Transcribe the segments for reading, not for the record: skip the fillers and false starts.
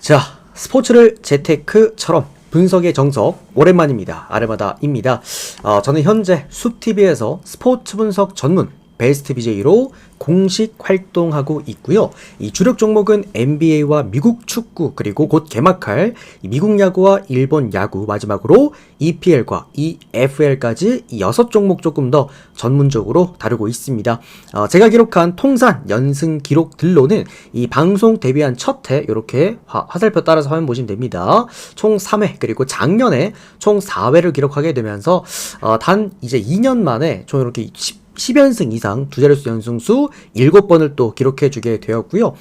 자, 스포츠를 재테크처럼 분석의 정석 오랜만입니다. 아르마다입니다. 저는 현재 숲TV에서 스포츠 분석 전문 베스트 BJ로 공식 활동하고 있고요. 이 주력 종목은 NBA와 미국 축구, 그리고 곧 개막할 미국 야구와 일본 야구, 마지막으로 EPL과 EFL까지 6종목 조금 더 전문적으로 다루고 있습니다. 제가 기록한 통산 연승 기록들로는 이 방송 데뷔한 첫 해 이렇게 화살표 따라서 화면 보시면 됩니다. 총 3회, 그리고 작년에 총 4회를 기록하게 되면서 단 이제 2년 만에 총 이렇게 10연승 이상 두 자릿수 연승수 7번을 또 기록해주게 되었고요.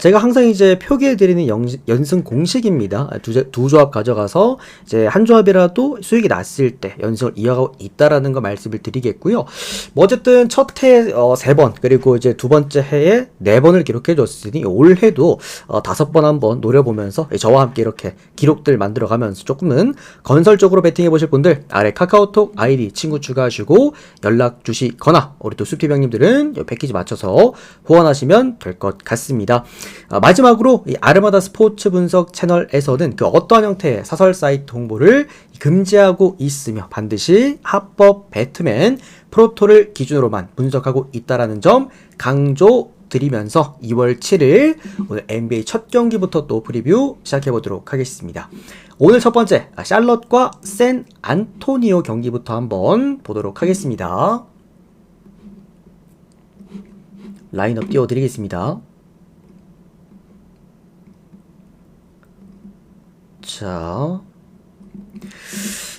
제가 항상 이제 표기해드리는 연승 공식입니다. 두 조합 가져가서 이제 한 조합이라도 수익이 났을 때 연승을 이어가고 있다라는 거 말씀을 드리겠고요. 뭐 어쨌든 첫 해 3번, 그리고 이제 두 번째 해에 4번을 기록해줬으니 올해도 5번 한번 노려보면서 저와 함께 이렇게 기록들 만들어가면서 조금은 건설적으로 배팅해보실 분들 아래 카카오톡 아이디 친구 추가하시고 연락 주시거나 우리 또 숲TV 형님들은 패키지 맞춰서 후원하시면 될 것 같습니다. 마지막으로 이 아르마다 스포츠 분석 채널에서는 그 어떠한 형태의 사설 사이트 홍보를 금지하고 있으며 반드시 합법 배트맨 프로토를 기준으로만 분석하고 있다라는 점 강조드리면서 2월 7일 오늘 NBA 첫 경기부터 또 프리뷰 시작해보도록 하겠습니다. 오늘 첫 번째 샬럿과 샌 안토니오 경기부터 한번 보도록 하겠습니다. 라인업 띄워드리겠습니다.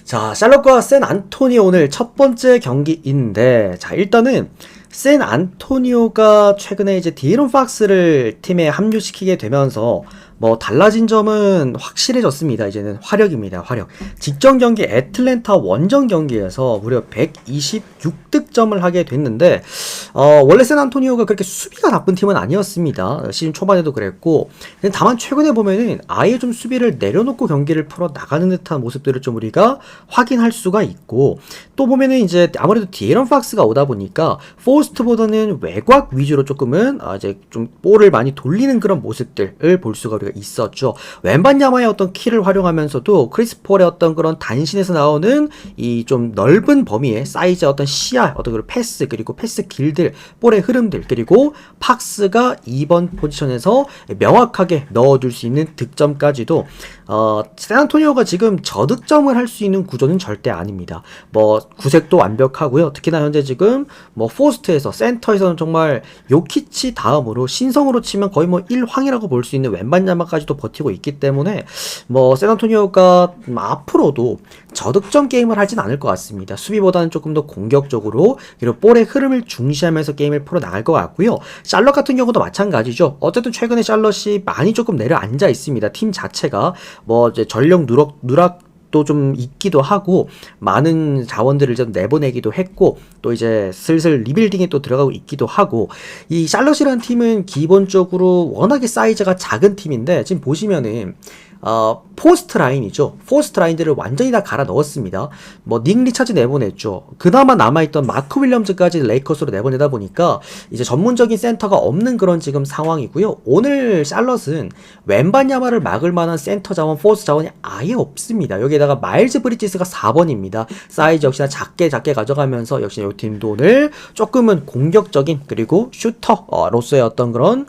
자, 샬럿과 샌 안토니오 오늘 첫 번째 경기인데, 자, 일단은 샌 안토니오가 최근에 이제 디에론 팍스를 팀에 합류시키게 되면서 뭐 달라진 점은 확실해졌습니다. 이제는 화력입니다. 화력. 직전 경기 애틀랜타 원정 경기에서 무려 126득점을 하게 됐는데 원래 샌안토니오가 그렇게 수비가 나쁜 팀은 아니었습니다. 시즌 초반에도 그랬고, 다만 최근에 보면은 아예 좀 수비를 내려놓고 경기를 풀어 나가는 듯한 모습들을 좀 우리가 확인할 수가 있고, 또 보면은 이제 아무래도 디에런 팍스가 오다 보니까 포스트보다는 외곽 위주로 조금은 이제 좀 볼을 많이 돌리는 그런 모습들을 볼 수가 우리가 있었죠. 웬반야마의 어떤 키를 활용하면서도 크리스 폴의 어떤 그런 단신에서 나오는 이 좀 넓은 범위의 사이즈의 어떤 시야, 어떤 그런 패스, 그리고 패스 길들, 볼의 흐름들, 그리고 팍스가 2번 포지션에서 명확하게 넣어줄 수 있는 득점까지도 샌안토니오가 지금 저득점을 할 수 있는 구조는 절대 아닙니다. 뭐 구색도 완벽하고요. 특히나 현재 지금 뭐 포스트에서 센터에서는 정말 요키치 다음으로 신성으로 치면 거의 뭐 1황이라고 볼 수 있는 웬반야마까지도 버티고 있기 때문에 뭐 샌안토니오가 앞으로도 저득점 게임을 하진 않을 것 같습니다. 수비보다는 조금 더 공격적으로, 그리고 볼의 흐름을 중시하면서 게임을 풀어 나갈 것 같고요. 샬럿 같은 경우도 마찬가지죠. 어쨌든 최근에 샬럿이 많이 조금 내려앉아 있습니다. 팀 자체가 뭐 이제 전력 누락도 좀 있기도 하고, 많은 자원들을 좀 내보내기도 했고, 또 이제 슬슬 리빌딩에 또 들어가고 있기도 하고, 이 샬럿이라는 팀은 기본적으로 워낙에 사이즈가 작은 팀인데, 지금 보시면은 포스트 라인이죠. 포스트 라인들을 완전히 다 갈아 넣었습니다. 뭐 닉 리차즈 내보냈죠. 그나마 남아있던 마크 윌리엄즈까지 레이커스로 내보내다 보니까 이제 전문적인 센터가 없는 그런 지금 상황이고요. 오늘 샬럿은 웬반야마를 막을 만한 센터 자원, 포스트 자원이 아예 없습니다. 여기에다가 마일즈 브리지스가 4번입니다. 사이즈 역시나 작게 가져가면서 역시나 이 팀도 오늘 조금은 공격적인, 그리고 슈터로서의 어떤 그런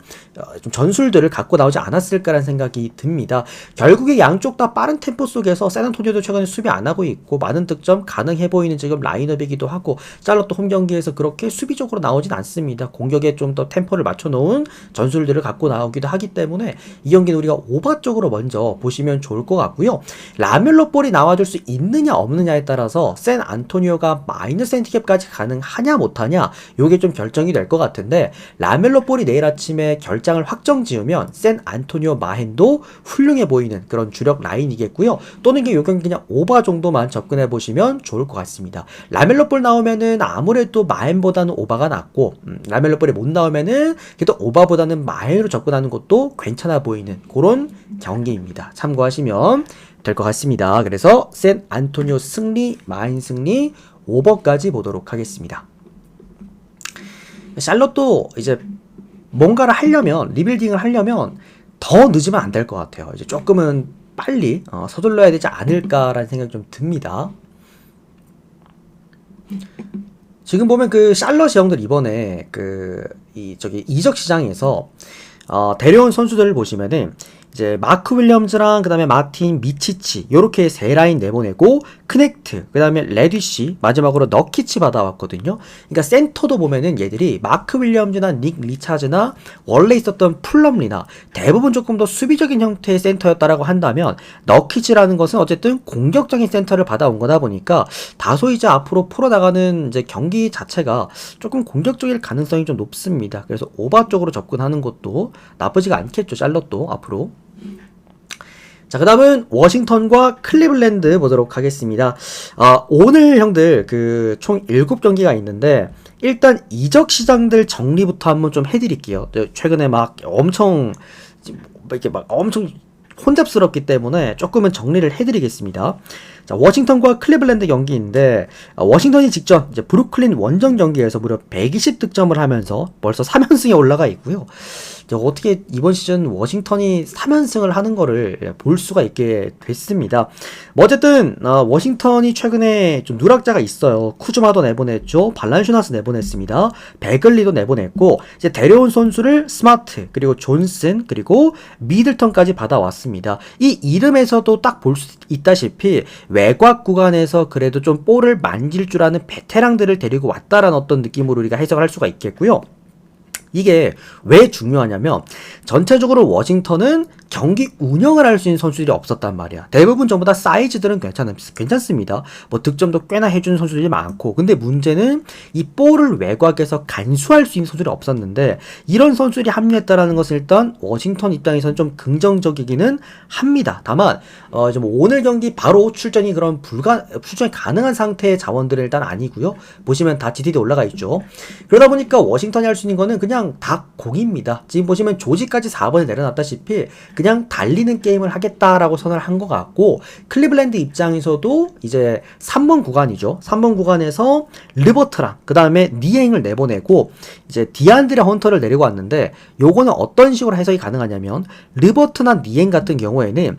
좀 전술들을 갖고 나오지 않았을까라는 생각이 듭니다. 결국에 양쪽 다 빠른 템포 속에서 샌안토니오도 최근에 수비 안 하고 있고 많은 득점 가능해 보이는 지금 라인업이기도 하고, 샬럿도 홈 경기에서 그렇게 수비적으로 나오진 않습니다. 공격에 좀 더 템포를 맞춰놓은 전술들을 갖고 나오기도 하기 때문에 이 경기는 우리가 오버 쪽으로 먼저 보시면 좋을 것 같고요. 라멜로 볼이 나와줄 수 있느냐 없느냐에 따라서 샌안토니오가 마이너스 핸디캡까지 가능하냐 못하냐, 요게 좀 결정이 될 것 같은데, 라멜로 볼이 내일 아침에 결장을 확정 지으면 샌안토니오 마헨도 훌륭해 보이는 그런 주력 라인이겠고요. 또는 요 경기 그냥 오버 정도만 접근해 보시면 좋을 것 같습니다. 라멜로 볼 나오면은 아무래도 마헨보다는 오버가 낫고, 라멜로 볼이 못 나오면은 그래도 오버보다는 마헨으로 접근하는 것도 괜찮아 보이는 그런 경기입니다. 참고하시면 될 것 같습니다. 그래서 샌 안토니오 승리, 마헨 승리, 오버까지 보도록 하겠습니다. 샬럿도 이제 뭔가를 하려면, 리빌딩을 하려면 더 늦으면 안 될 것 같아요. 이제 조금은 빨리 서둘러야 되지 않을까라는 생각이 좀 듭니다. 지금 보면 그 샬럿이 형들 이번에 이적 시장에서 데려온 선수들을 보시면은 이제 마크 윌리엄즈랑 그다음에 마틴 미치치 요렇게 세 라인 내보내고 크넥트 그다음에 레디시 마지막으로 너키치 받아왔거든요. 그러니까 센터도 보면은 얘들이 마크 윌리엄즈나 닉 리차즈나 원래 있었던 플럼리나 대부분 조금 더 수비적인 형태의 센터였다라고 한다면 너키치라는 것은 어쨌든 공격적인 센터를 받아온 거다 보니까 다소 이제 앞으로 풀어나가는 이제 경기 자체가 조금 공격적일 가능성이 좀 높습니다. 그래서 오바 쪽으로 접근하는 것도 나쁘지가 않겠죠. 샬럿도 앞으로. 자, 그 다음은 워싱턴과 클리블랜드 보도록 하겠습니다. 오늘 형들 총 7경기가 있는데 일단 이적 시장들 정리부터 한번 좀 해드릴게요. 최근에 막 엄청 혼잡스럽기 때문에 조금은 정리를 해드리겠습니다. 자, 워싱턴과 클리블랜드 경기인데 워싱턴이 직전 이제 브루클린 원정 경기에서 무려 120득점을 하면서 벌써 3연승에 올라가 있고요. 어떻게 이번 시즌 워싱턴이 3연승을 하는 거를 볼 수가 있게 됐습니다. 뭐 어쨌든 워싱턴이 최근에 좀 누락자가 있어요. 쿠즈마도 내보냈죠. 발란슈나스 내보냈습니다. 베글리도 내보냈고 이제 데려온 선수를 스마트 그리고 존슨 그리고 미들턴까지 받아왔습니다. 이 이름에서도 딱 볼 수 있다시피 외곽 구간에서 그래도 좀 볼을 만질 줄 아는 베테랑들을 데리고 왔다라는 어떤 느낌으로 우리가 해석을 할 수가 있겠고요. 이게 왜 중요하냐면 전체적으로 워싱턴은 경기 운영을 할 수 있는 선수들이 없었단 말이야. 대부분 전부 다 사이즈들은 괜찮습니다. 뭐 득점도 꽤나 해주는 선수들이 많고 근데 문제는 이 볼을 외곽에서 간수할 수 있는 선수들이 없었는데 이런 선수들이 합류했다라는 것은 일단 워싱턴 입장에서는 좀 긍정적이기는 합니다. 다만 이제 뭐 오늘 경기 바로 출전이 가능한 상태의 자원들은 일단 아니고요. 보시면 다 GTD 올라가 있죠. 그러다 보니까 워싱턴이 할 수 있는 거는 그냥 다 공입니다. 지금 보시면 조지까지 4번에 내려놨다시피 그냥 달리는 게임을 하겠다라고 선언을 한 것 같고 클리블랜드 입장에서도 이제 3번 구간이죠. 3번 구간에서 르버트랑 그 다음에 니앵을 내보내고 이제 디안드레 헌터를 내리고 왔는데 요거는 어떤 식으로 해석이 가능하냐면 르버트나 니앵 같은 경우에는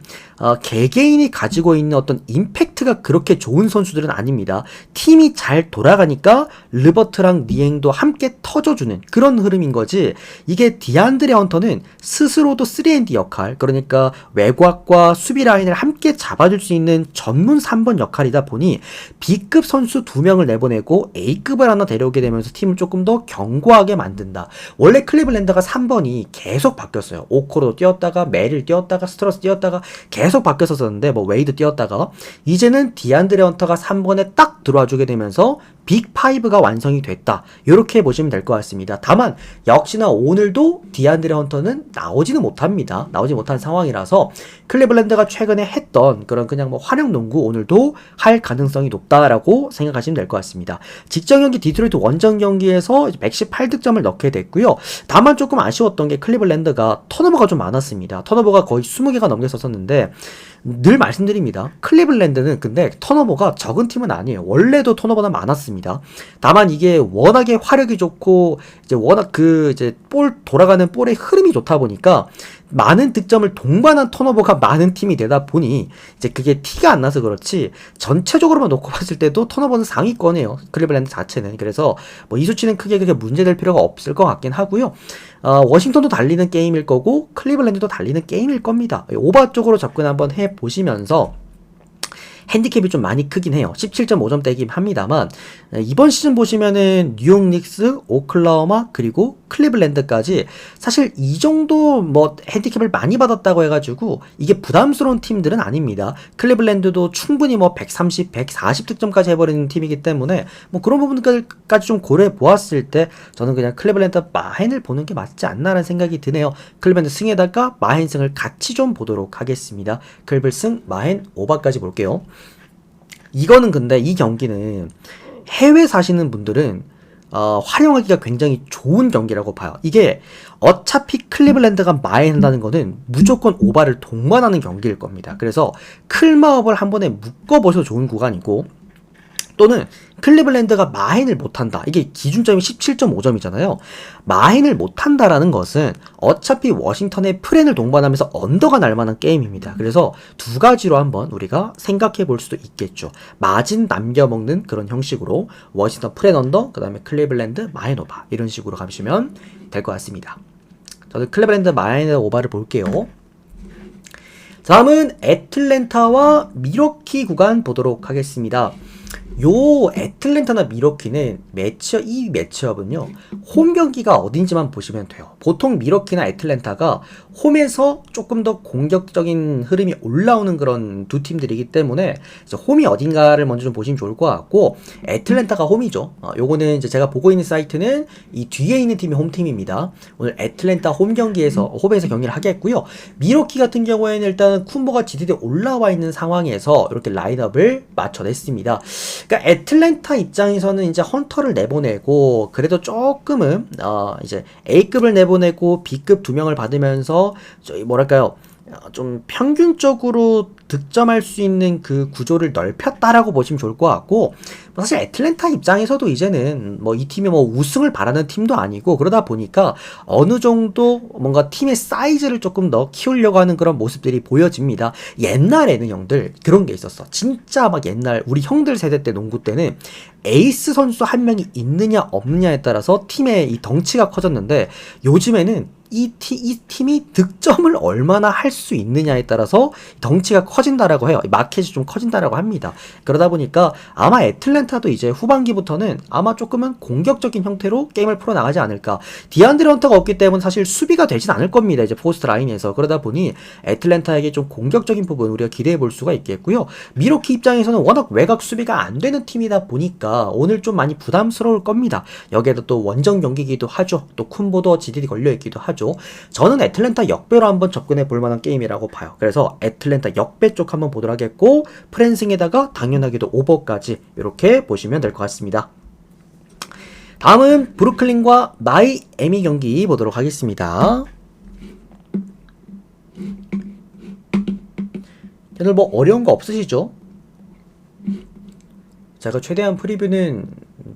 개개인이 가지고 있는 어떤 임팩트가 그렇게 좋은 선수들은 아닙니다. 팀이 잘 돌아가니까 르버트랑 니앵도 함께 터져주는 그런 흐름인 거지. 이게 디안드레 헌터는 스스로도 3&D 역할 그러니까 외곽과 수비 라인을 함께 잡아줄 수 있는 전문 3번 역할이다 보니 B급 선수 2명을 내보내고 A급을 하나 데려오게 되면서 팀을 조금 더 견고하게 만든다. 원래 클리블랜드가 3번이 계속 바뀌었어요. 오코로 뛰었다가 메릴 뛰었다가 스트러스 뛰었다가 계속 바뀌었었는데 뭐 웨이드 뛰었다가 이제는 디안드레 헌터가 3번에 딱 들어와주게 되면서 빅5가 완성이 됐다. 이렇게 보시면 될 것 같습니다. 다만 역시나 오늘도 디안드레 헌터는 나오지는 못합니다. 나오지 못한 상황이라서 클리블랜드가 최근에 했던 그런 그냥 뭐 활용 농구 오늘도 할 가능성이 높다라고 생각하시면 될 것 같습니다. 직전 경기 디트로이트 원정 경기에서 118득점을 넣게 됐고요. 다만 조금 아쉬웠던 게 클리블랜드가 턴오버가 좀 많았습니다. 턴오버가 거의 20개가 넘겼었는데 늘 말씀드립니다. 클리블랜드는 근데 턴오버가 적은 팀은 아니에요. 원래도 턴오버는 많았습니다. 다만 이게 워낙에 화력이 좋고 이제 워낙 이제 돌아가는 볼의 흐름이 좋다 보니까 많은 득점을 동반한 턴오버가 많은 팀이 되다 보니 이제 그게 티가 안 나서 그렇지 전체적으로만 놓고 봤을 때도 턴오버는 상위권이에요. 클리블랜드 자체는. 그래서 뭐 이 수치는 크게 그렇게 문제될 필요가 없을 것 같긴 하고요. 워싱턴도 달리는 게임일 거고 클리블랜드도 달리는 게임일 겁니다. 오바 쪽으로 접근 한번 해보시면서 핸디캡이 좀 많이 크긴 해요. 17.5점대이긴 합니다만 이번 시즌 보시면은 뉴욕 닉스, 오클라호마 그리고 클리블랜드까지 사실 이 정도 뭐 핸디캡을 많이 받았다고 해가지고 이게 부담스러운 팀들은 아닙니다. 클리블랜드도 충분히 뭐 130, 140득점까지 해버리는 팀이기 때문에 뭐 그런 부분까지 좀 고려해 보았을 때 저는 그냥 클리블랜드 마헨을 보는 게 맞지 않나라는 생각이 드네요. 클리블랜드 승에다가 마헨 승을 같이 좀 보도록 하겠습니다. 클리블 승, 마헨 오바까지 볼게요. 이거는 근데 이 경기는 해외 사시는 분들은 활용하기가 굉장히 좋은 경기라고 봐요. 이게 어차피 클리블랜드가 마에 한다는 거는 무조건 오바를 동반하는 경기일 겁니다. 그래서 클마업을 한 번에 묶어보셔도 좋은 구간이고 또는 클리블랜드가 마인을 못한다. 이게 기준점이 17.5점이잖아요. 마인을 못한다라는 것은 어차피 워싱턴의 프렌을 동반하면서 언더가 날 만한 게임입니다. 그래서 두 가지로 한번 우리가 생각해 볼 수도 있겠죠. 마진 남겨먹는 그런 형식으로 워싱턴 프렌 언더, 그 다음에 클리블랜드 마인 오바, 이런 식으로 가시면 될 것 같습니다. 저는 클리블랜드 마인 오바를 볼게요. 다음은 애틀랜타와 미러키 구간 보도록 하겠습니다. 요 애틀랜타나 미러키는 이 매치업은요, 홈 경기가 어딘지만 보시면 돼요. 보통 미러키나 애틀랜타가 홈에서 조금 더 공격적인 흐름이 올라오는 그런 두 팀들이기 때문에 홈이 어딘가를 먼저 좀 보시면 좋을 것 같고, 애틀랜타가 홈이죠. 요거는 이제 제가 보고 있는 사이트는 이 뒤에 있는 팀이 홈팀입니다. 오늘 애틀랜타 홈에서 경기를 하겠고요. 미러키 같은 경우에는 일단 쿤보가 GDD에 올라와 있는 상황에서 이렇게 라인업을 맞춰냈습니다. 그러니까 애틀랜타 입장에서는 이제 헌터를 내보내고, 그래도 조금은 이제 A급을 내보내고 B급 2명을 받으면서 뭐랄까요, 좀 평균적으로 득점할 수 있는 그 구조를 넓혔다라고 보시면 좋을 것 같고, 사실 애틀랜타 입장에서도 이제는 뭐 이 팀이 뭐 우승을 바라는 팀도 아니고, 그러다 보니까 어느 정도 뭔가 팀의 사이즈를 조금 더 키우려고 하는 그런 모습들이 보여집니다. 옛날에는 형들 그런 게 있었어. 진짜 막 옛날 우리 형들 세대 때 농구 때는 에이스 선수 한 명이 있느냐 없느냐에 따라서 팀의 이 덩치가 커졌는데, 요즘에는 이 팀이 득점을 얼마나 할 수 있느냐에 따라서 덩치가 커진다라고 해요. 마켓이 좀 커진다라고 합니다. 그러다 보니까 아마 애틀랜타도 이제 후반기부터는 아마 조금은 공격적인 형태로 게임을 풀어나가지 않을까. 디안드레 헌터가 없기 때문에 사실 수비가 되진 않을 겁니다. 이제 포스트 라인에서. 그러다 보니 애틀랜타에게 좀 공격적인 부분 우리가 기대해 볼 수가 있겠고요. 미러키 입장에서는 워낙 외곽 수비가 안 되는 팀이다 보니까 오늘 좀 많이 부담스러울 겁니다. 여기에도 또 원정 경기이기도 하죠. 또 쿤보도 GDD 걸려있기도 하죠. 저는 애틀랜타 역배로 한번 접근해 볼 만한 게임이라고 봐요. 그래서 애틀랜타 역배 쪽 한번 보도록 하겠고, 프랜승에다가 당연하게도 오버까지 이렇게 보시면 될 것 같습니다. 다음은 브루클린과 마이애미 경기 보도록 하겠습니다. 오늘 뭐 어려운 거 없으시죠? 제가 최대한 프리뷰는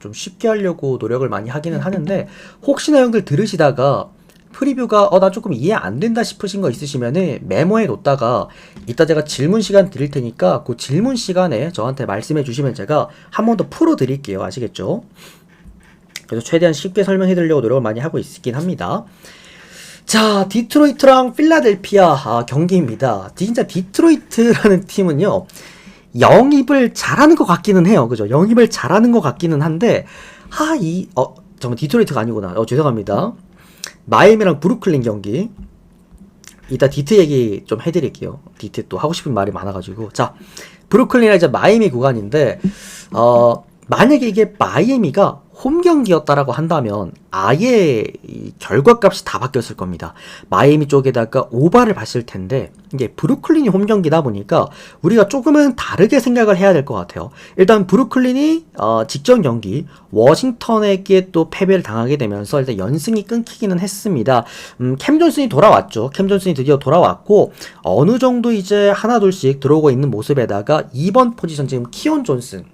좀 쉽게 하려고 노력을 많이 하기는 하는데, 혹시나 형들 들으시다가 프리뷰가 나 조금 이해 안 된다 싶으신 거 있으시면은 메모해 놓다가 이따 제가 질문 시간 드릴 테니까 그 질문 시간에 저한테 말씀해 주시면 제가 한 번 더 풀어 드릴게요. 아시겠죠? 그래서 최대한 쉽게 설명해 드리려고 노력을 많이 하고 있긴 합니다. 자, 디트로이트랑 필라델피아 경기입니다. 진짜 디트로이트라는 팀은요, 영입을 잘하는 것 같기는 해요. 그죠? 영입을 잘하는 것 같기는 한데, 잠깐만, 디트로이트가 아니구나. 죄송합니다. 마이애미랑 브루클린 경기. 이따 디트 얘기 좀 해드릴게요. 디트 또 하고 싶은 말이 많아가지고. 자, 브루클린이랑 이제 마이애미 구간인데, 만약에 이게 마이애미가 홈 경기였다라고 한다면 아예 이 결과값이 다 바뀌었을 겁니다. 마이애미 쪽에다가 오바를 봤을 텐데, 이게 브루클린이 홈 경기다 보니까 우리가 조금은 다르게 생각을 해야 될 것 같아요. 일단 브루클린이 직전 경기 워싱턴에게 또 패배를 당하게 되면서 일단 연승이 끊기기는 했습니다. 캠 존슨이 돌아왔죠. 캠 존슨이 드디어 돌아왔고, 어느 정도 이제 하나둘씩 들어오고 있는 모습에다가 2번 포지션 지금 키온 존슨,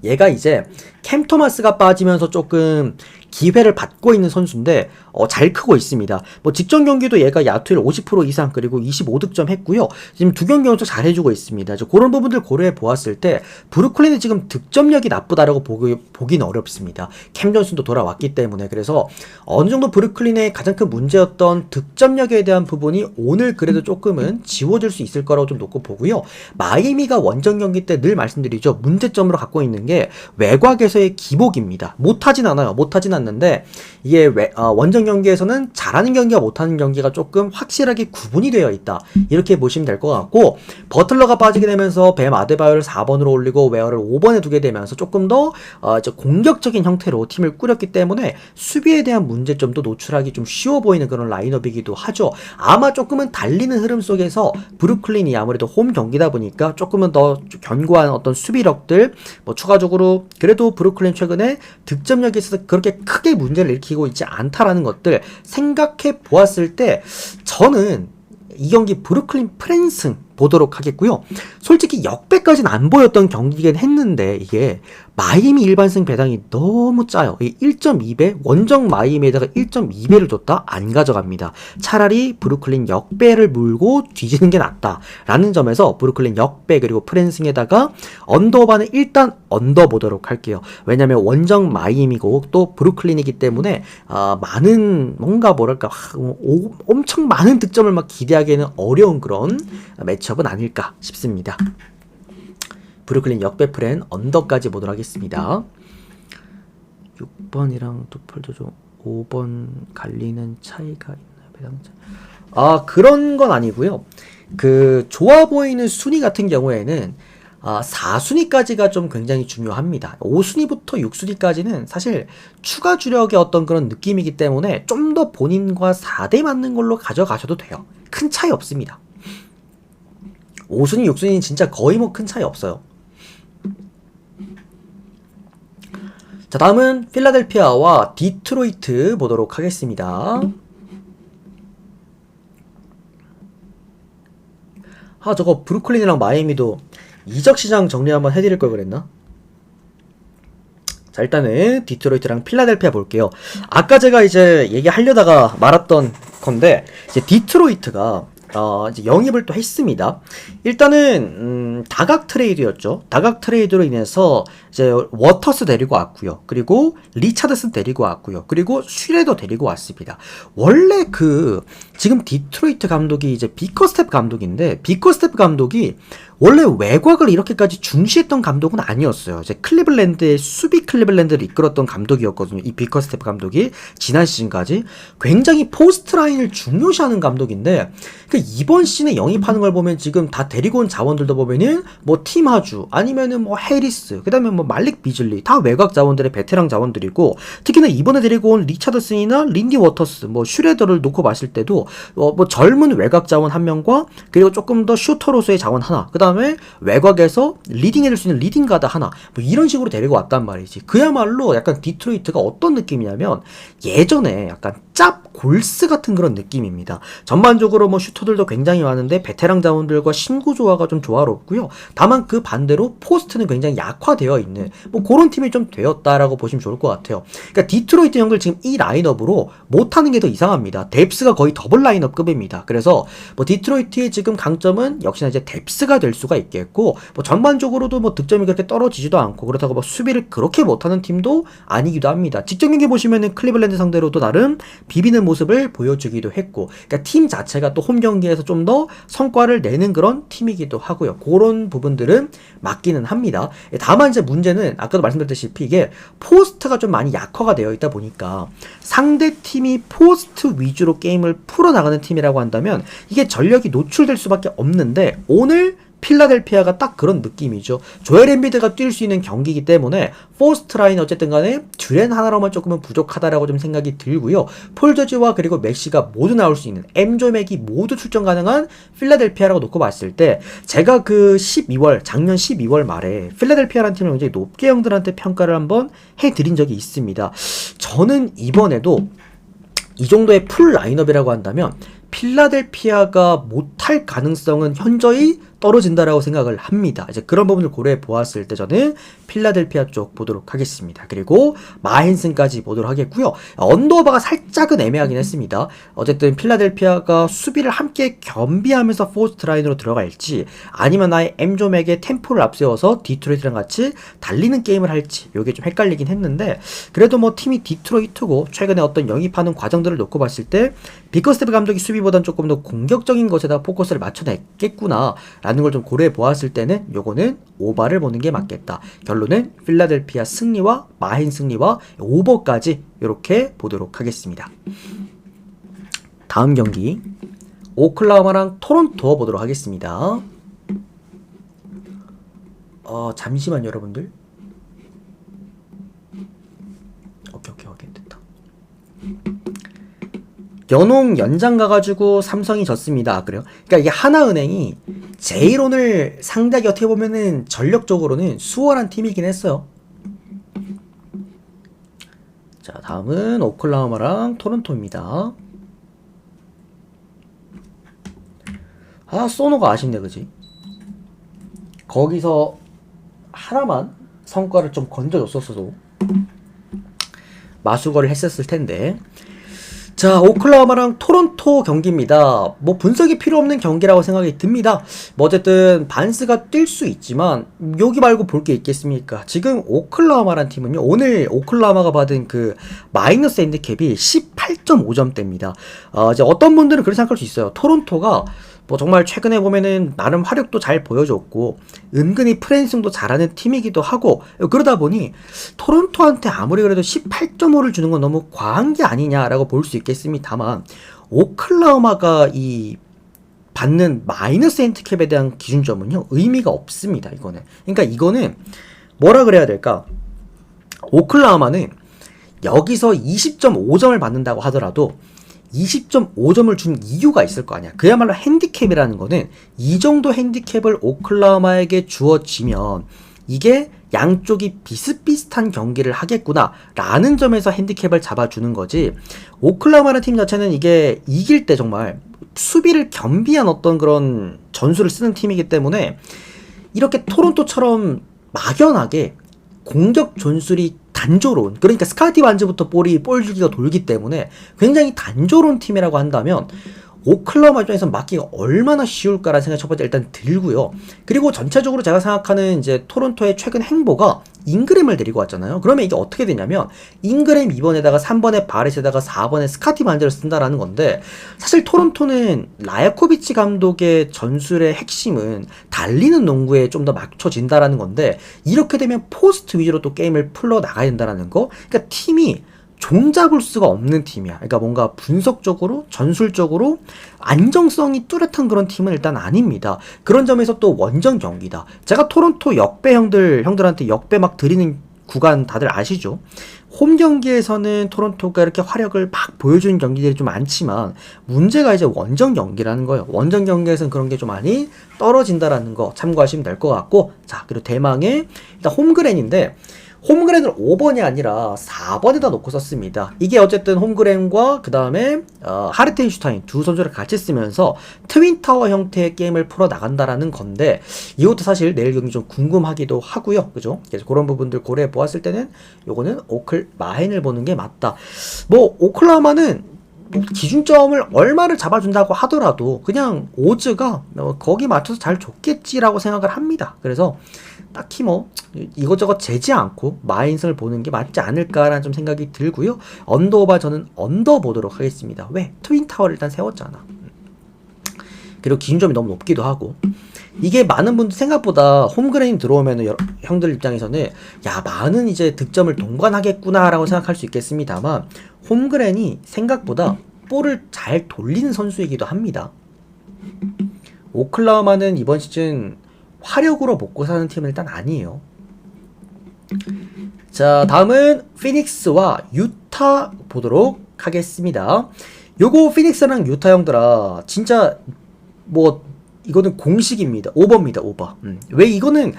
얘가 이제 캠 토마스가 빠지면서 조금 기회를 받고 있는 선수인데 잘 크고 있습니다. 뭐 직전 경기도 얘가 야투율 50% 이상 그리고 25득점 했고요. 지금 두 경기 연속 잘해주고 있습니다. 그런 부분들 고려해 보았을 때 브루클린이 지금 득점력이 나쁘다라고 보기는 어렵습니다. 캠 존슨도 돌아왔기 때문에. 그래서 어느 정도 브루클린의 가장 큰 문제였던 득점력에 대한 부분이 오늘 그래도 조금은 지워질 수 있을 거라고 좀 놓고 보고요. 마이애미가 원정 경기 때 늘 말씀드리죠. 문제점으로 갖고 있는 게 외곽에서의 기복입니다. 못하진 않아요. 못하진 않는데 이게 원정 경기에서는 잘하는 경기와 못하는 경기가 조금 확실하게 구분이 되어 있다. 이렇게 보시면 될 것 같고, 버틀러가 빠지게 되면서 뱀 아데바요를 4번으로 올리고 웨어를 5번에 두게 되면서 조금 더 공격적인 형태로 팀을 꾸렸기 때문에 수비에 대한 문제점도 노출하기 좀 쉬워 보이는 그런 라인업이기도 하죠. 아마 조금은 달리는 흐름 속에서 브루클린이 아무래도 홈 경기다 보니까 조금은 더 견고한 어떤 수비력들, 뭐 추가적으로 그래도 브루클린 최근에 득점력에 있어서 그렇게 크게 문제를 일으키고 있지 않다라는 것들 생각해 보았을 때, 저는 이 경기 브루클린 프랜승 보도록 하겠고요. 솔직히 역배까지는 안 보였던 경기긴 했는데 이게 마이애미 일반승 배당이 너무 짜요. 1.2배 원정 마이애미에다가 1.2배를 줬다? 안 가져갑니다. 차라리 브루클린 역배를 물고 뒤지는 게 낫다 라는 점에서 브루클린 역배 그리고 프랜승에다가 언더바는 일단 언더 보도록 할게요. 왜냐면 원정 마이애미고 또 브루클린이기 때문에 많은 뭔가 뭐랄까 엄청 많은 득점을 막 기대하기에는 어려운 그런 매치업은 아닐까 싶습니다. 브루클린 역배 프렌 언더까지 보도록 하겠습니다. 6번이랑 또 폴더조 5번 갈리는 차이가 있나요? 배당차. 그런 건 아니고요. 그 좋아 보이는 순위 같은 경우에는 4순위까지가 좀 굉장히 중요합니다. 5순위부터 6순위까지는 사실 추가 주력의 어떤 그런 느낌이기 때문에 좀 더 본인과 4대 맞는 걸로 가져가셔도 돼요. 큰 차이 없습니다. 5순위, 6순위는 진짜 거의 뭐 큰 차이 없어요. 자, 다음은 필라델피아와 디트로이트 보도록 하겠습니다. 저거 브루클린이랑 마이애미도 이적 시장 정리 한번 해드릴 걸 그랬나? 자, 일단은 디트로이트랑 필라델피아 볼게요. 아까 제가 이제 얘기하려다가 말았던 건데, 이제 디트로이트가 이제 영입을 또 했습니다. 일단은 다각 트레이드였죠. 다각 트레이드로 인해서 이제 워터스 데리고 왔고요. 그리고 리차드슨 데리고 왔고요. 그리고 슈레더 데리고 왔습니다. 원래 지금 디트로이트 감독이 이제 비커스텝 감독인데, 비커스텝 감독이 원래 외곽을 이렇게까지 중시했던 감독은 아니었어요. 이제 클리블랜드의 수비 클리블랜드를 이끌었던 감독이었거든요. 이 비커스텝 감독이 지난 시즌까지 굉장히 포스트 라인을 중요시하는 감독인데, 이번 시즌에 영입하는 걸 보면 지금 다 데리고 온 자원들도 보면은 뭐 팀 하주 아니면은 뭐 해리스 그다음에 뭐 말릭 비즐리 다 외곽 자원들의 베테랑 자원들이고, 특히나 이번에 데리고 온 리차드슨이나 린디 워터스 뭐 슈레더를 놓고 봤을 때도 뭐 젊은 외곽 자원 한 명과 그리고 조금 더 슈터로서의 자원 하나, 그다음에 외곽에서 리딩해줄 수 있는 리딩 가드 하나, 뭐 이런 식으로 데리고 왔단 말이지. 그야말로 약간 디트로이트가 어떤 느낌이냐면 예전에 약간 짭 골스 같은 그런 느낌입니다. 전반적으로 뭐 슈터들도 굉장히 많은데 베테랑 자원들과 신구 조화가 좀 조화롭고요. 다만 그 반대로 포스트는 굉장히 약화되어 있는 뭐 그런 팀이 좀 되었다라고 보시면 좋을 것 같아요. 그러니까 디트로이트 형들 지금 이 라인업으로 못하는 게 더 이상합니다. 뎁스가 거의 더블 라인업급입니다. 그래서 뭐 디트로이트의 지금 강점은 역시나 이제 뎁스가 될 수가 있겠고, 뭐 전반적으로도 뭐 득점이 그렇게 떨어지지도 않고 그렇다고 뭐 수비를 그렇게 못하는 팀도 아니기도 합니다. 직접 경기 보시면은 클리블랜드 상대로도 나름 비비는 모습을 보여주기도 했고, 그러니까 팀 자체가 또 홈 경기에서 좀 더 성과를 내는 그런 팀이기도 하고요. 그런 부분들은 맞기는 합니다. 다만 이제 문제는 아까도 말씀드렸다시피 이게 포스트가 좀 많이 약화가 되어 있다 보니까 상대 팀이 포스트 위주로 게임을 풀어나가는 팀이라고 한다면 이게 전력이 노출될 수밖에 없는데, 오늘 필라델피아가 딱 그런 느낌이죠. 조엘 엠비드가 뛸 수 있는 경기이기 때문에 포스트 라인 어쨌든 간에 듀렌 하나로만 조금은 부족하다라고 좀 생각이 들고요. 폴 저지와 그리고 맥시가 모두 나올 수 있는 엠조 맥이 모두 출전 가능한 필라델피아라고 놓고 봤을 때, 제가 작년 12월 말에 필라델피아라는 팀을 굉장히 높게 형들한테 평가를 한번 해드린 적이 있습니다. 저는 이번에도 이 정도의 풀 라인업이라고 한다면 필라델피아가 못할 가능성은 현저히 떨어진다라고 생각을 합니다. 이제 그런 부분을 고려해 보았을 때 저는 필라델피아 쪽 보도록 하겠습니다. 그리고 마헨슨까지 보도록 하겠고요. 언더바가 살짝은 애매하긴 했습니다. 어쨌든 필라델피아가 수비를 함께 겸비하면서 포스트 라인으로 들어갈지, 아니면 아예 엠조맥의 템포를 앞세워서 디트로이트랑 같이 달리는 게임을 할지, 이게 좀 헷갈리긴 했는데, 그래도 뭐 팀이 디트로이트고 최근에 어떤 영입하는 과정들을 놓고 봤을 때 비커스텝 감독이 수비보단 조금 더 공격적인 것에다 포커스를 맞춰냈겠구나 라는 걸 좀 고려해 보았을 때는 요거는 오버를 보는 게 맞겠다. 결론은 필라델피아 승리와 마헨 승리와 오버까지 이렇게 보도록 하겠습니다. 다음 경기 오클라호마랑 토론토 보도록 하겠습니다. 잠시만 여러분들. 오케이 됐다. 연홍 연장 가가지고 삼성이 졌습니다. 그래요? 그러니까 이게 하나은행이 제이론을 상대하기 어떻게 보면은 전력적으로는 수월한 팀이긴 했어요. 자, 다음은 오클라호마랑 토론토입니다. 아, 소노가 아쉽네, 그지? 거기서 하나만 성과를 좀 건져줬었어도 마수거를 했었을 텐데. 자, 오클라호마랑 토론토 경기입니다. 뭐 분석이 필요 없는 경기라고 생각이 듭니다. 뭐 어쨌든 반스가 뛸 수 있지만 여기 말고 볼 게 있겠습니까? 지금 오클라호마란 팀은요, 오늘 오클라호마가 받은 그 마이너스 핸디캡이 18.5점대입니다. 이제 어떤 분들은 그렇게 생각할 수 있어요. 토론토가 뭐 정말 최근에 보면은 나름 화력도 잘 보여줬고 은근히 프랜싱도 잘하는 팀이기도 하고, 그러다 보니 토론토한테 아무리 그래도 18.5를 주는 건 너무 과한 게 아니냐라고 볼 수 있겠습니다만, 오클라호마가 이 받는 마이너스 핸디캡에 대한 기준점은요, 의미가 없습니다. 이거는, 그러니까 이거는 뭐라 그래야 될까? 오클라호마는 여기서 20.5점을 받는다고 하더라도 20.5점을 준 이유가 있을 거 아니야. 그야말로 핸디캡이라는 거는 이 정도 핸디캡을 오클라호마에게 주어지면 이게 양쪽이 비슷비슷한 경기를 하겠구나 라는 점에서 핸디캡을 잡아주는 거지, 오클라호마라는 팀 자체는 이게 이길 때 정말 수비를 겸비한 어떤 그런 전술을 쓰는 팀이기 때문에 이렇게 토론토처럼 막연하게 공격 전술이 단조로운, 그러니까 스카티 반즈부터 볼 줄기가 돌기 때문에 굉장히 단조로운 팀이라고 한다면 오클라호마 입장에서 막기가 얼마나 쉬울까라는 생각이 첫 번째 일단 들고요. 그리고 전체적으로 제가 생각하는 이제 토론토의 최근 행보가 잉그램을 데리고 왔잖아요. 그러면 이게 어떻게 되냐면 잉그램 2번에다가 3번에 바렛에다가 4번에 스카티 반즈를 쓴다라는 건데, 사실 토론토는 라야코비치 감독의 전술의 핵심은 달리는 농구에 좀 더 맞춰진다라는 건데, 이렇게 되면 포스트 위주로 또 게임을 풀러 나가야 된다라는 거. 그러니까 팀이 종잡을 수가 없는 팀이야. 그러니까 뭔가 분석적으로, 전술적으로 안정성이 뚜렷한 그런 팀은 일단 아닙니다. 그런 점에서 또 원정 경기다. 제가 토론토 역배 형들한테 역배 막 드리는 구간 다들 아시죠? 홈 경기에서는 토론토가 이렇게 화력을 막 보여주는 경기들이 좀 많지만 문제가 이제 원정 경기라는 거예요. 원정 경기에서는 그런 게 좀 많이 떨어진다라는 거 참고하시면 될 것 같고, 자, 그리고 대망의 일단 홈그랜인데, 홈그랜을 5번이 아니라 4번에다 놓고 썼습니다. 이게 어쨌든 홈그랜과 그 다음에 하르텐슈타인 두 선수를 같이 쓰면서 트윈타워 형태의 게임을 풀어 나간다라는 건데, 이것도 사실 내일 경기 좀 궁금하기도 하고요. 그죠? 그래서 그런 부분들 고려해 보았을 때는 요거는 오클마헨을 보는 게 맞다. 뭐 오클라호마는 기준점을 얼마를 잡아준다고 하더라도 그냥 오즈가 거기 맞춰서 잘 줬겠지라고 생각을 합니다. 그래서 딱히 뭐 이것저것 재지 않고 마인선을 보는 게 맞지 않을까라는 좀 생각이 들고요. 언더오바 저는 언더 보도록 하겠습니다. 왜? 트윈타워를 일단 세웠잖아. 그리고 기준점이 너무 높기도 하고, 이게 많은 분들 생각보다 홈그레인 들어오면은 형들 입장에서는 야, 많은 이제 득점을 동반하겠구나 라고 생각할 수 있겠습니다만, 홈그레인이 생각보다 볼을 잘 돌리는 선수이기도 합니다. 오클라호마는 이번 시즌 화력으로 먹고 사는 팀은 일단 아니에요. 자, 다음은 피닉스와 유타 보도록 하겠습니다. 요거 피닉스랑 유타 형들아, 진짜 뭐 이거는 공식입니다. 오버입니다. 오버. 왜 이거는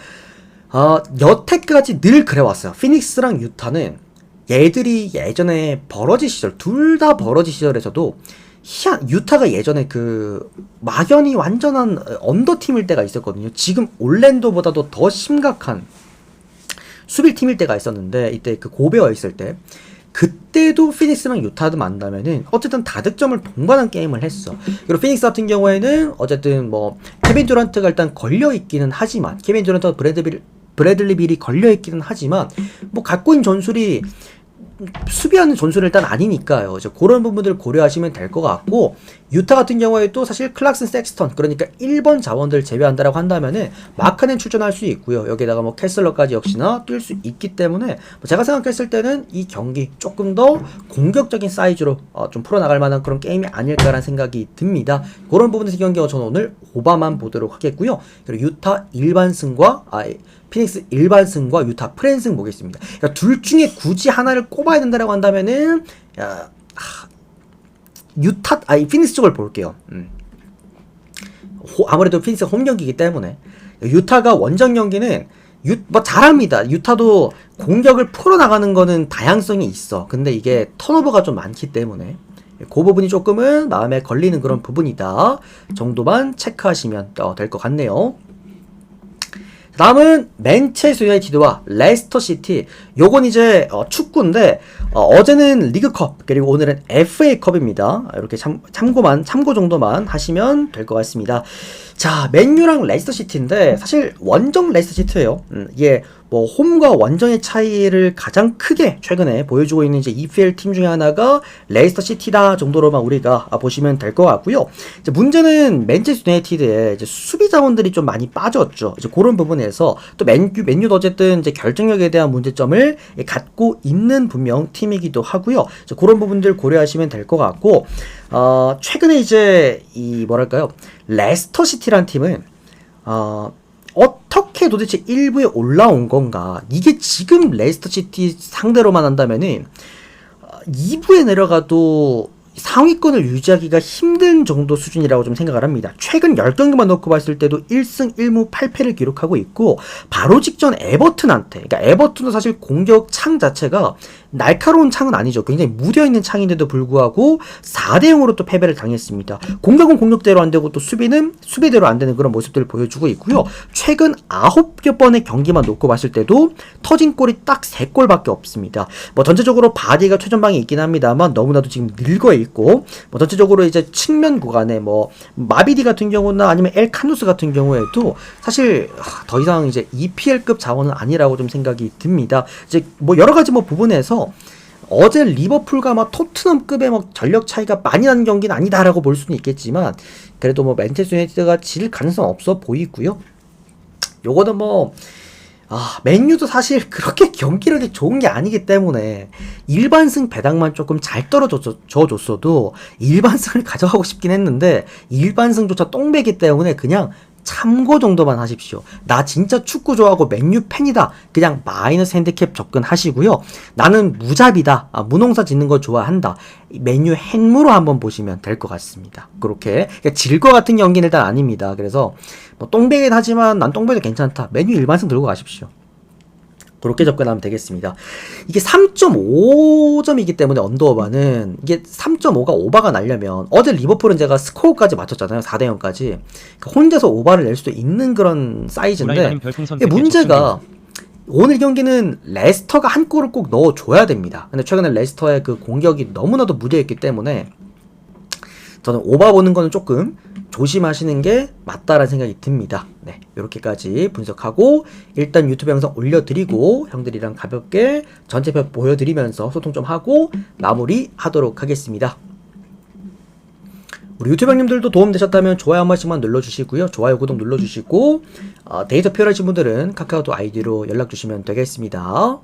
여태까지 늘 그래왔어요. 피닉스랑 유타는 얘들이 예전에 버러지 시절, 둘 다 버러지 시절에서도 유타가 예전에 그 막연히 완전한 언더팀일 때가 있었거든요. 지금 올랜도보다도 더 심각한 수비팀일 때가 있었는데, 이때 그 고베어 있을 때, 그때도 피닉스랑 유타도 만나면은 어쨌든 다득점을 동반한 게임을 했어. 그리고 피닉스 같은 경우에는 어쨌든 뭐 케빈 듀란트가 일단 걸려있기는 하지만, 케빈 듀란트와 브래들리 빌이 걸려있기는 하지만 뭐 갖고 있는 전술이 수비하는 전술은 일단 아니니까요. 이제 그런 부분들 고려하시면 될 것 같고, 유타 같은 경우에도 사실 클락슨, 섹스턴, 그러니까 1번 자원들 제외한다라고 한다면은 마크는 출전할 수 있고요. 여기에다가 뭐 캐슬러까지 역시나 뛸 수 있기 때문에 뭐 제가 생각했을 때는 이 경기 조금 더 공격적인 사이즈로 좀 풀어나갈 만한 그런 게임이 아닐까라는 생각이 듭니다. 그런 부분에서 경기와 저는 오늘 오바만 보도록 하겠고요. 그리고 유타 일반승과 피닉스 일반승과 유타 프랜승 보겠습니다. 그러니까 둘 중에 굳이 하나를 꼽아야 된다라고 한다면은 피닉스 쪽을 볼게요. 아무래도 피닉스가 홈 경기이기 때문에. 유타가 원정 경기는 뭐 잘합니다. 유타도 공격을 풀어나가는 거는 다양성이 있어. 근데 이게 턴오버가 좀 많기 때문에 그 부분이 조금은 마음에 걸리는 그런 부분이다 정도만 체크하시면 될 것 같네요. 다음은 맨체스터 유나이티드와 레스터 시티. 요건 이제 축구인데 어제는 리그컵 그리고 오늘은 FA컵입니다. 이렇게 참고 정도만 하시면 될 것 같습니다. 자, 맨유랑 레스터 시티인데 사실 원정 레스터 시티예요. 이게 뭐 홈과 원정의 차이를 가장 크게 최근에 보여주고 있는 이제 EPL 팀 중에 하나가 레스터 시티다 정도로만 우리가 보시면 될 것 같고요. 이제 문제는 맨체스터 유나이티드의 이제 수비 자원들이 좀 많이 빠졌죠. 이제 그런 부분에서 또 맨유도 어쨌든 이제 결정력에 대한 문제점을 갖고 있는 분명 팀이기도 하고요. 이제 그런 부분들 고려하시면 될 것 같고 최근에 이제 이 뭐랄까요 레스터 시티란 팀은 어떻게 도대체 1부에 올라온 건가? 이게 지금 레스터 시티 상대로만 한다면은 2부에 내려가도 상위권을 유지하기가 힘든 정도 수준이라고 좀 생각을 합니다. 최근 10경기만 놓고 봤을 때도 1승 1무 8패를 기록하고 있고 바로 직전 에버튼한테, 그러니까 에버튼도 사실 공격 창 자체가 날카로운 창은 아니죠. 굉장히 무뎌있는 창인데도 불구하고 4대0으로 또 패배를 당했습니다. 공격은 공격대로 안 되고 또 수비는 수비대로 안 되는 그런 모습들을 보여주고 있고요. 최근 9번의 경기만 놓고 봤을 때도 터진 골이 딱 3골밖에 없습니다. 뭐 전체적으로 바디가 최전방에 있긴 합니다만 너무나도 지금 늙어 있고 뭐 전체적으로 이제 측면 구간에 뭐 마비디 같은 경우나 아니면 엘 카누스 같은 경우에도 사실 더 이상 이제 EPL급 자원은 아니라고 좀 생각이 듭니다. 이제 뭐 여러 가지 뭐 부분에서 어제 리버풀과 막 토트넘급의 뭐 전력 차이가 많이 나는 경기는 아니다라고 볼 수는 있겠지만 그래도 뭐 맨체스터 유나이티드가 질 가능성 없어 보이고요. 요거는 뭐 맨유도 사실 그렇게 경기력이 좋은 게 아니기 때문에 일반승 배당만 조금 잘 떨어져줬어도 일반승을 가져가고 싶긴 했는데 일반승조차 똥배기 때문에 그냥 참고 정도만 하십시오. 나 진짜 축구 좋아하고 맨유 팬이다. 그냥 마이너스 핸디캡 접근하시고요. 나는 무잡이다. 무농사 짓는 거 좋아한다. 맨유 hen무로 한번 보시면 될 것 같습니다. 그렇게 그러니까 질 것 같은 경기는 일단 아닙니다. 그래서 뭐 똥배긴 하지만 난 똥배도 괜찮다. 맨유 일반승 들고 가십시오. 그렇게 접근하면 되겠습니다. 이게 3.5점이기 때문에 언더오바는 이게 3.5가 오바가 나려면 어제 리버풀은 제가 스코어까지 맞췄잖아요. 4대0까지. 그러니까 혼자서 오바를 낼 수도 있는 그런 사이즈인데 문제가 오늘 경기는 레스터가 한 골을 꼭 넣어줘야 됩니다. 근데 최근에 레스터의 그 공격이 너무나도 무리했기 때문에 저는 오바 보는 거는 조금 조심하시는 게 맞다라는 생각이 듭니다. 네, 이렇게까지 분석하고 일단 유튜브 영상 올려드리고 형들이랑 가볍게 전체표 보여드리면서 소통 좀 하고 마무리하도록 하겠습니다. 우리 유튜브 형님들도 도움되셨다면 좋아요 한 번씩만 눌러주시고요. 좋아요, 구독 눌러주시고 데이터 필요하신 분들은 카카오톡 아이디로 연락주시면 되겠습니다.